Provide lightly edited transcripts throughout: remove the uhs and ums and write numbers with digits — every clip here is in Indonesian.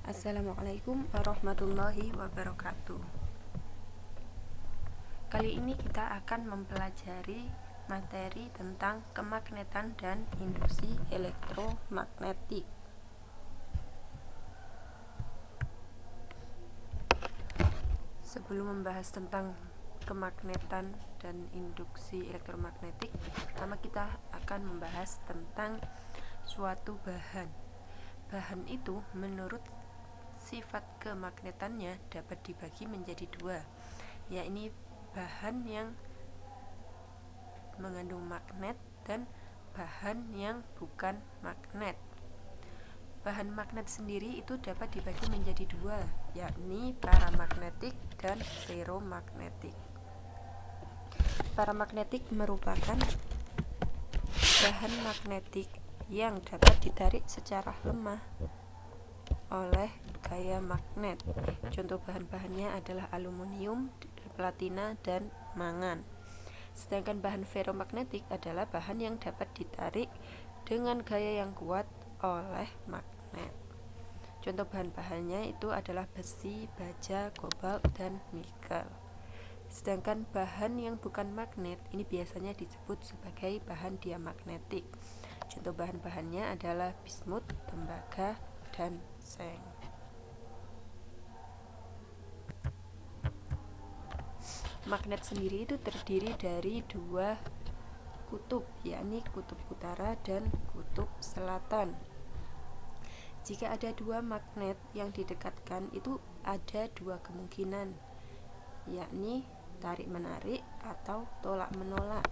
Assalamualaikum warahmatullahi wabarakatuh. Kali ini kita akan mempelajari materi tentang kemagnetan dan induksi elektromagnetik. Sebelum membahas tentang kemagnetan dan induksi elektromagnetik, pertama kita akan membahas tentang suatu bahan. Bahan itu menurut sifat kemagnetannya dapat dibagi menjadi dua, yakni bahan yang mengandung magnet dan bahan yang bukan magnet. Bahan magnet sendiri itu dapat dibagi menjadi dua, yakni paramagnetik dan ferromagnetik. Paramagnetik merupakan bahan magnetik yang dapat ditarik secara lemah oleh gaya magnet. Contoh bahan-bahannya adalah aluminium, platina, dan mangan. Sedangkan bahan ferromagnetik adalah bahan yang dapat ditarik dengan gaya yang kuat oleh magnet. Contoh bahan-bahannya itu adalah besi, baja, kobalt, dan nikel. Sedangkan bahan yang bukan magnet ini biasanya disebut sebagai bahan diamagnetik. Contoh bahan-bahannya adalah bismut, tembaga, dan seng. Magnet sendiri itu terdiri dari dua kutub, yakni kutub utara dan kutub selatan. Jika ada dua magnet yang didekatkan, itu ada dua kemungkinan, yakni tarik-menarik atau tolak-menolak.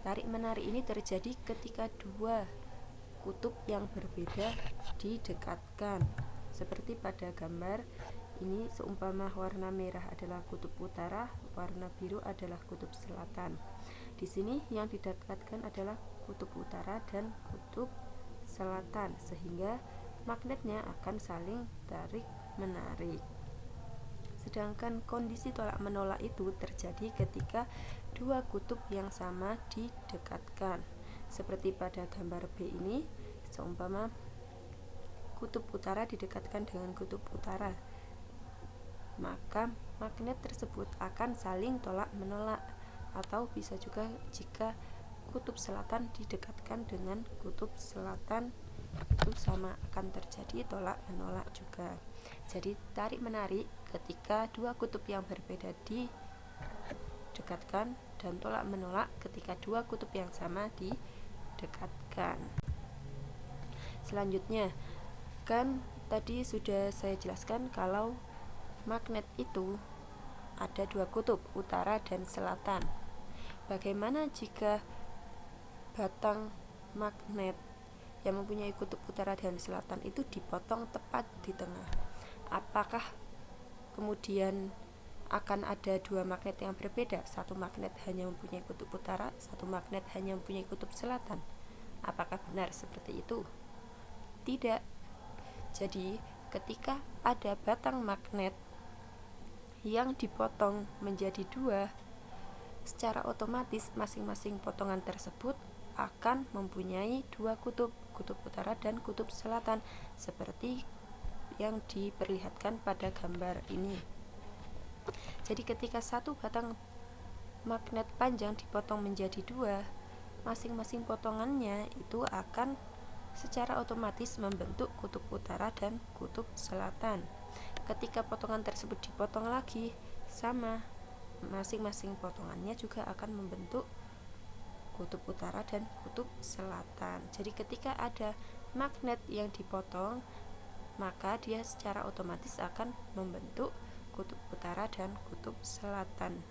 Tarik-menarik ini terjadi ketika dua kutub yang berbeda didekatkan. Seperti pada gambar ini, seumpama warna merah adalah kutub utara, warna biru adalah kutub selatan. Di sini yang didekatkan adalah kutub utara dan kutub selatan, sehingga magnetnya akan saling tarik-menarik. Sedangkan kondisi tolak-menolak itu terjadi ketika dua kutub yang sama didekatkan. Seperti pada gambar B ini, seumpama kutub utara didekatkan dengan kutub utara, maka magnet tersebut akan saling tolak-menolak. Atau bisa juga jika kutub selatan didekatkan dengan kutub selatan, itu sama akan terjadi tolak-menolak juga. Jadi tarik-menarik ketika dua kutub yang berbeda didekatkan, dan tolak-menolak ketika dua kutub yang sama didekatkan. Selanjutnya, kan tadi sudah saya jelaskan kalau magnet itu ada dua kutub, utara dan selatan. Bagaimana jika batang magnet yang mempunyai kutub utara dan selatan itu dipotong tepat di tengah? Apakah kemudian akan ada dua magnet yang berbeda? Satu magnet hanya mempunyai kutub utara, satu magnet hanya mempunyai kutub selatan. Apakah benar seperti itu? Tidak. Jadi, ketika ada batang magnet yang dipotong menjadi dua, secara otomatis masing-masing potongan tersebut akan mempunyai dua kutub, kutub utara dan kutub selatan, seperti yang diperlihatkan pada gambar ini. Jadi ketika satu batang magnet panjang dipotong menjadi dua, masing-masing potongannya itu akan secara otomatis membentuk kutub utara dan kutub selatan. Ketika potongan tersebut dipotong lagi, sama, masing-masing potongannya juga akan membentuk kutub utara dan kutub selatan. Jadi ketika ada magnet yang dipotong, maka dia secara otomatis akan membentuk kutub utara dan kutub selatan.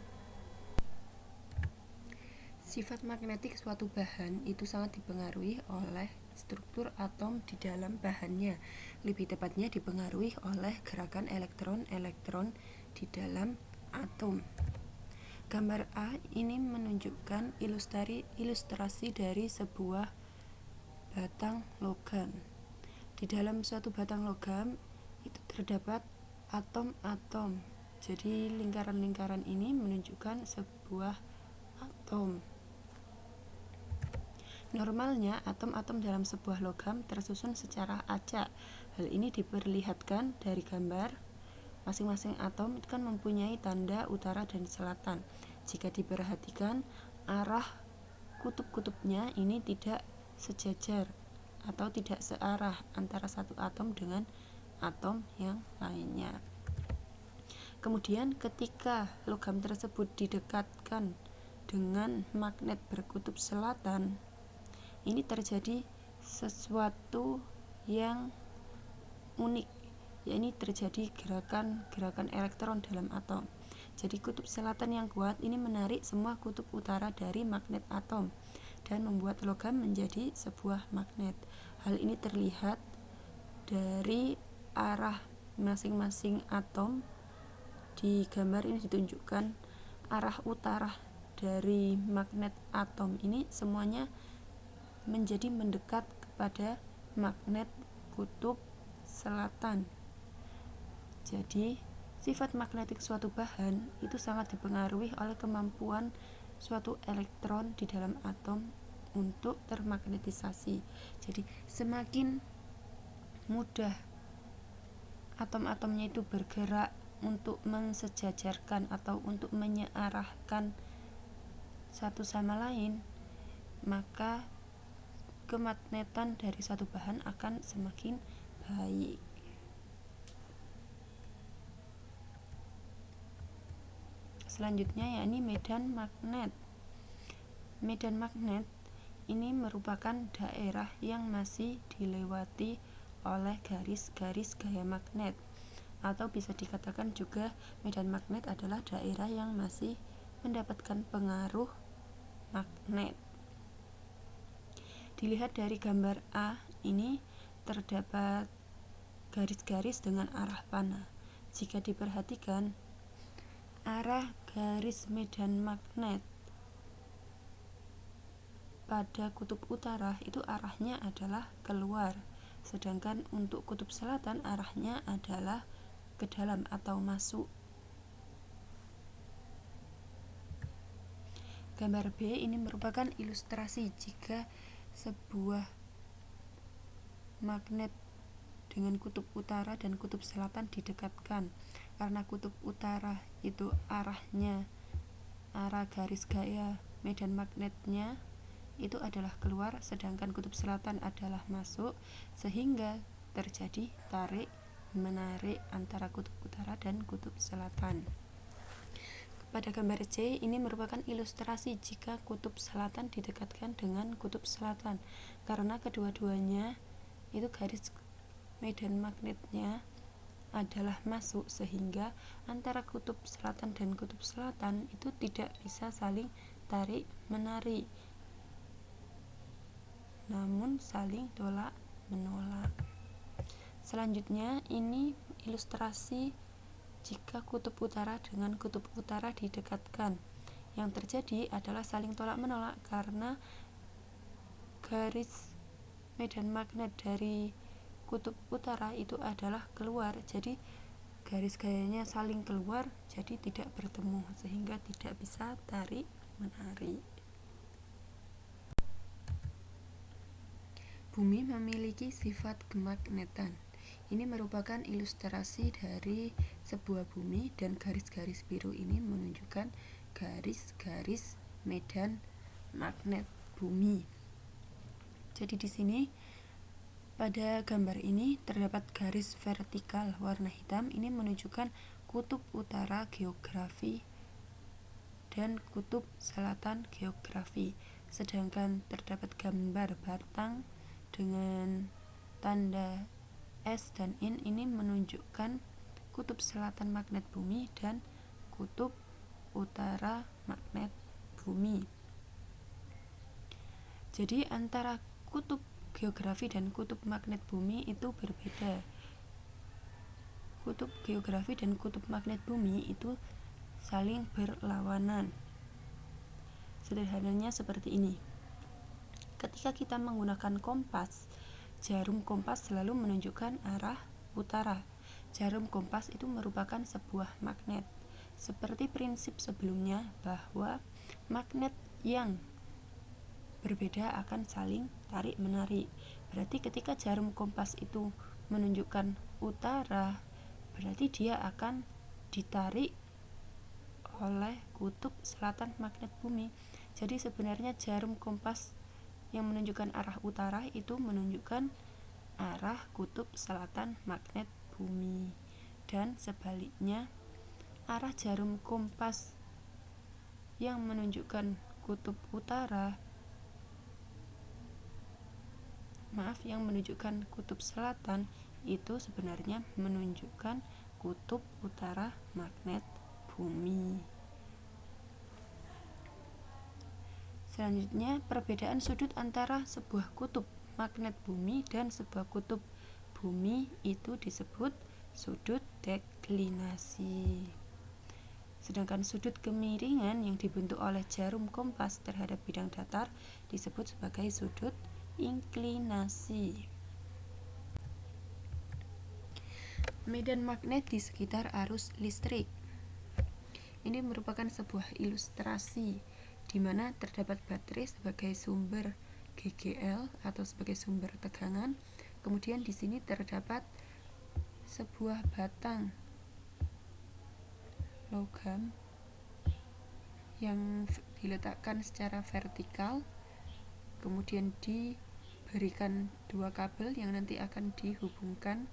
Sifat magnetik suatu bahan itu sangat dipengaruhi oleh struktur atom di dalam bahannya. Lebih tepatnya dipengaruhi oleh gerakan elektron-elektron di dalam atom. Gambar A ini menunjukkan ilustrasi dari sebuah batang logam. Di dalam suatu batang logam itu terdapat atom-atom. Jadi lingkaran-lingkaran ini menunjukkan sebuah atom. Normalnya atom-atom dalam sebuah logam tersusun secara acak. Hal ini diperlihatkan dari gambar. Masing-masing atom itu kan mempunyai tanda utara dan selatan. Jika diperhatikan, arah kutub-kutubnya ini tidak sejajar atau tidak searah antara satu atom dengan atom yang lainnya. Kemudian ketika logam tersebut didekatkan dengan magnet berkutub selatan, ini terjadi sesuatu yang unik, yakni terjadi gerakan elektron dalam atom. Jadi kutub selatan yang kuat ini menarik semua kutub utara dari magnet atom dan membuat logam menjadi sebuah magnet. Hal ini terlihat dari arah masing-masing atom. Di gambar ini ditunjukkan arah utara dari magnet atom ini semuanya menjadi mendekat kepada magnet kutub selatan. Jadi, sifat magnetik suatu bahan itu sangat dipengaruhi oleh kemampuan suatu elektron di dalam atom untuk termagnetisasi. Jadi, semakin mudah atom-atomnya itu bergerak untuk mensejajarkan atau untuk menyearahkan satu sama lain, maka kemagnetan dari satu bahan akan semakin baik. Selanjutnya yakni medan magnet. Medan magnet ini merupakan daerah yang masih dilewati oleh garis-garis gaya magnet, atau bisa dikatakan juga medan magnet adalah daerah yang masih mendapatkan pengaruh magnet. Dilihat dari gambar A, ini terdapat garis-garis dengan arah panah. Jika diperhatikan, arah garis medan magnet pada kutub utara itu arahnya adalah keluar, sedangkan untuk kutub selatan arahnya adalah ke dalam atau masuk. Gambar B ini merupakan ilustrasi jika sebuah magnet dengan kutub utara dan kutub selatan didekatkan, karena kutub utara itu arah garis gaya medan magnetnya itu adalah keluar, sedangkan kutub selatan adalah masuk, sehingga terjadi tarik menarik antara kutub utara dan kutub selatan. Pada gambar C ini merupakan ilustrasi jika kutub selatan didekatkan dengan kutub selatan, karena kedua-duanya itu garis medan magnetnya adalah masuk, sehingga antara kutub selatan dan kutub selatan itu tidak bisa saling tarik menarik, namun saling tolak menolak. Selanjutnya ini ilustrasi jika kutub utara dengan kutub utara didekatkan. Yang terjadi adalah saling tolak menolak karena garis medan magnet dari kutub utara itu adalah keluar, jadi garis gayanya saling keluar, jadi tidak bertemu, sehingga tidak bisa tarik menarik. Bumi memiliki sifat kemagnetan. Ini merupakan ilustrasi dari sebuah bumi, dan garis-garis biru ini menunjukkan garis-garis medan magnet bumi. Jadi di sini pada gambar ini terdapat garis vertikal warna hitam, ini menunjukkan kutub utara geografi dan kutub selatan geografi. Sedangkan terdapat gambar batang dengan tanda S dan in, ini menunjukkan kutub selatan magnet bumi dan kutub utara magnet bumi. Jadi antara kutub geografi dan kutub magnet bumi itu berbeda. Kutub geografi dan kutub magnet bumi itu saling berlawanan. Sederhananya seperti ini. Ketika kita menggunakan kompas, jarum kompas selalu menunjukkan arah utara. Jarum kompas itu merupakan sebuah magnet. Seperti prinsip sebelumnya bahwa magnet yang berbeda akan saling tarik menarik. Berarti ketika jarum kompas itu menunjukkan utara, berarti dia akan ditarik oleh kutub selatan magnet bumi. Jadi sebenarnya jarum kompas yang menunjukkan arah utara itu menunjukkan arah kutub selatan magnet bumi, dan sebaliknya arah jarum kompas yang menunjukkan kutub utara yang menunjukkan kutub selatan itu sebenarnya menunjukkan kutub utara magnet bumi. Selanjutnya, perbedaan sudut antara sebuah kutub magnet bumi dan sebuah kutub bumi itu disebut sudut deklinasi. Sedangkan sudut kemiringan yang dibentuk oleh jarum kompas terhadap bidang datar disebut sebagai sudut inklinasi. Medan magnet di sekitar arus listrik. Ini merupakan sebuah ilustrasi di mana terdapat baterai sebagai sumber GGL atau sebagai sumber tegangan. Kemudian di sini terdapat sebuah batang logam yang diletakkan secara vertikal, kemudian diberikan dua kabel yang nanti akan dihubungkan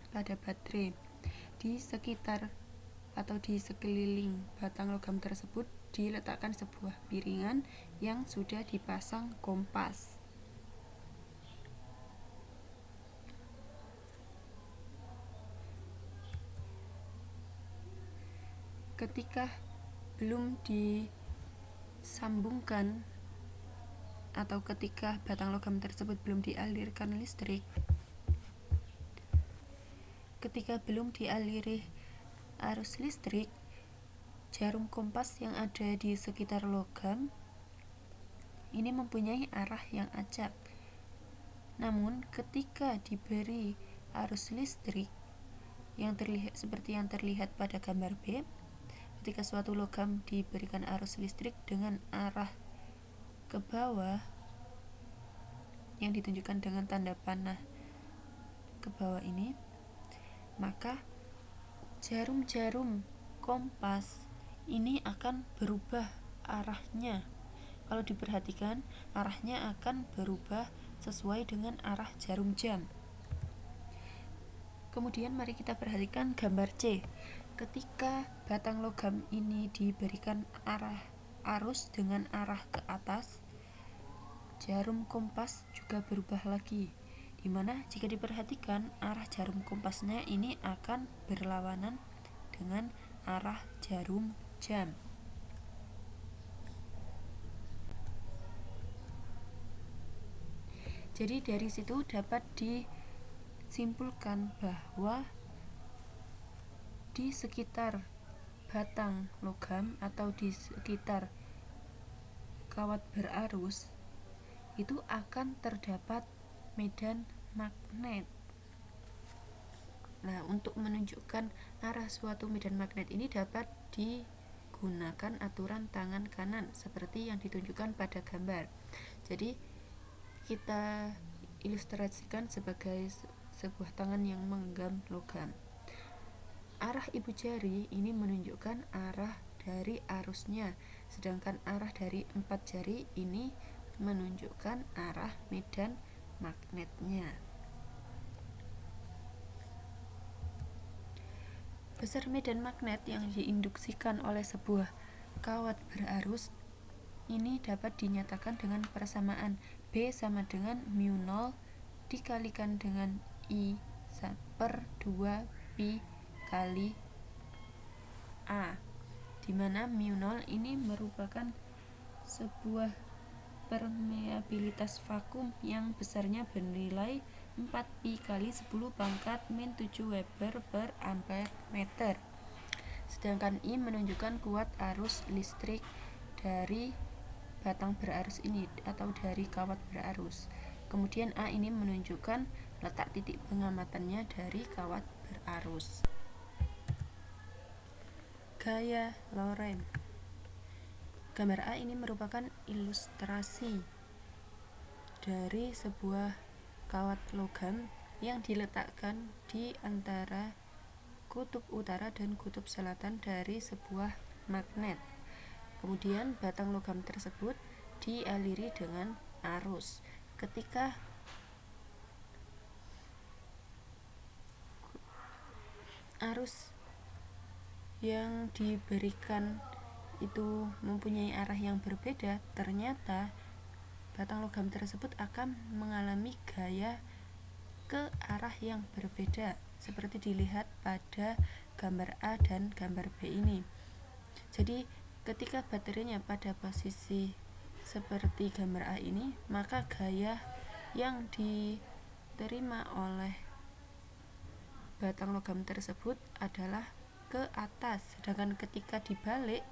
pada baterai. Di sekitar atau di sekeliling batang logam tersebut diletakkan sebuah piringan yang sudah dipasang kompas. Ketika belum disambungkan atau ketika batang logam tersebut belum dialirkan listrik, ketika belum dialiri arus listrik, jarum kompas yang ada di sekitar logam ini mempunyai arah yang acak. Namun ketika diberi arus listrik yang terlihat seperti yang terlihat pada gambar B, ketika suatu logam diberikan arus listrik dengan arah ke bawah yang ditunjukkan dengan tanda panah ke bawah ini, maka jarum-jarum kompas ini akan berubah arahnya. Kalau diperhatikan, arahnya akan berubah sesuai dengan arah jarum jam. Kemudian mari kita perhatikan gambar C. Ketika batang logam ini diberikan arah arus dengan arah ke atas, jarum kompas juga berubah lagi, dimana jika diperhatikan arah jarum kompasnya ini akan berlawanan dengan arah jarum jam. Jadi dari situ dapat disimpulkan bahwa di sekitar batang logam atau di sekitar kawat berarus itu akan terdapat medan magnet. Nah, untuk menunjukkan arah suatu medan magnet ini dapat digunakan aturan tangan kanan seperti yang ditunjukkan pada gambar. Jadi kita ilustrasikan sebagai sebuah tangan yang menggenggam logam. Arah ibu jari ini menunjukkan arah dari arusnya, sedangkan arah dari 4 jari ini menunjukkan arah medan magnetnya. Besar medan magnet yang diinduksikan oleh sebuah kawat berarus ini dapat dinyatakan dengan persamaan B sama dengan mu0 dikalikan dengan I per 2 pi kali A, dimana mu0 ini merupakan sebuah permeabilitas vakum yang besarnya bernilai 4 pi kali 10 pangkat min 7 Weber per ampere meter. Sedangkan I menunjukkan kuat arus listrik dari batang berarus ini atau dari kawat berarus. Kemudian A ini menunjukkan letak titik pengamatannya dari kawat berarus. Gaya Lorentz. Gambar A ini merupakan ilustrasi dari sebuah kawat logam yang diletakkan di antara kutub utara dan kutub selatan dari sebuah magnet. Kemudian batang logam tersebut dialiri dengan arus. Ketika arus yang diberikan itu mempunyai arah yang berbeda, ternyata batang logam tersebut akan mengalami gaya ke arah yang berbeda, seperti dilihat pada gambar A dan gambar B ini. Jadi ketika baterainya pada posisi seperti gambar A ini, maka gaya yang diterima oleh batang logam tersebut adalah ke atas, sedangkan ketika dibalik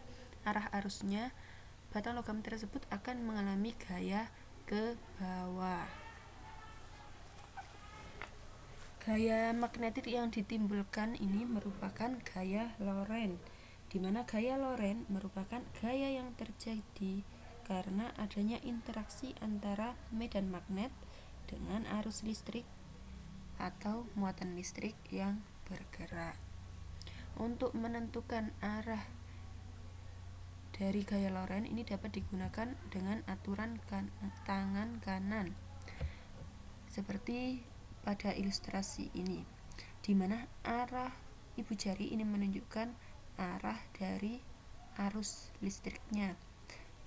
arah arusnya, batang logam tersebut akan mengalami gaya ke bawah. Gaya magnetik yang ditimbulkan ini merupakan gaya Lorentz, di mana gaya Lorentz merupakan gaya yang terjadi karena adanya interaksi antara medan magnet dengan arus listrik atau muatan listrik yang bergerak. Untuk menentukan arah dari gaya Lorentz ini dapat digunakan dengan aturan tangan kanan, seperti pada ilustrasi ini, di mana arah ibu jari ini menunjukkan arah dari arus listriknya,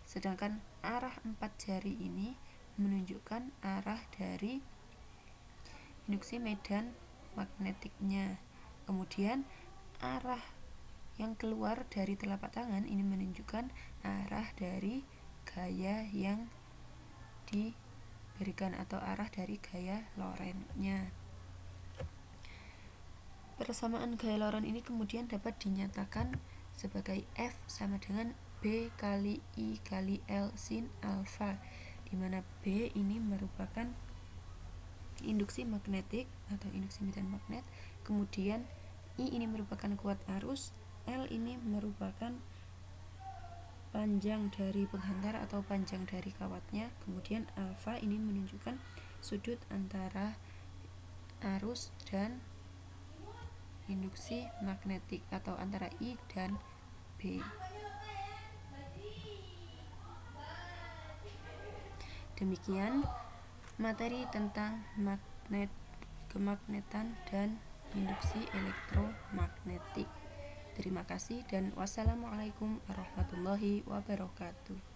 sedangkan arah 4 jari ini menunjukkan arah dari induksi medan magnetiknya. Kemudian arah yang keluar dari telapak tangan ini menunjukkan arah dari gaya yang diberikan atau arah dari gaya Lorentz-nya. Persamaan gaya Lorentz ini kemudian dapat dinyatakan sebagai F sama dengan B kali I kali L sin alfa, di mana B ini merupakan induksi magnetik atau induksi medan magnet, kemudian I ini merupakan kuat arus, L ini merupakan panjang dari penghantar atau panjang dari kawatnya, kemudian alfa ini menunjukkan sudut antara arus dan induksi magnetik atau antara I dan B. Demikian materi tentang magnet, kemagnetan dan induksi elektromagnetik. Terima kasih dan wassalamualaikum warahmatullahi wabarakatuh.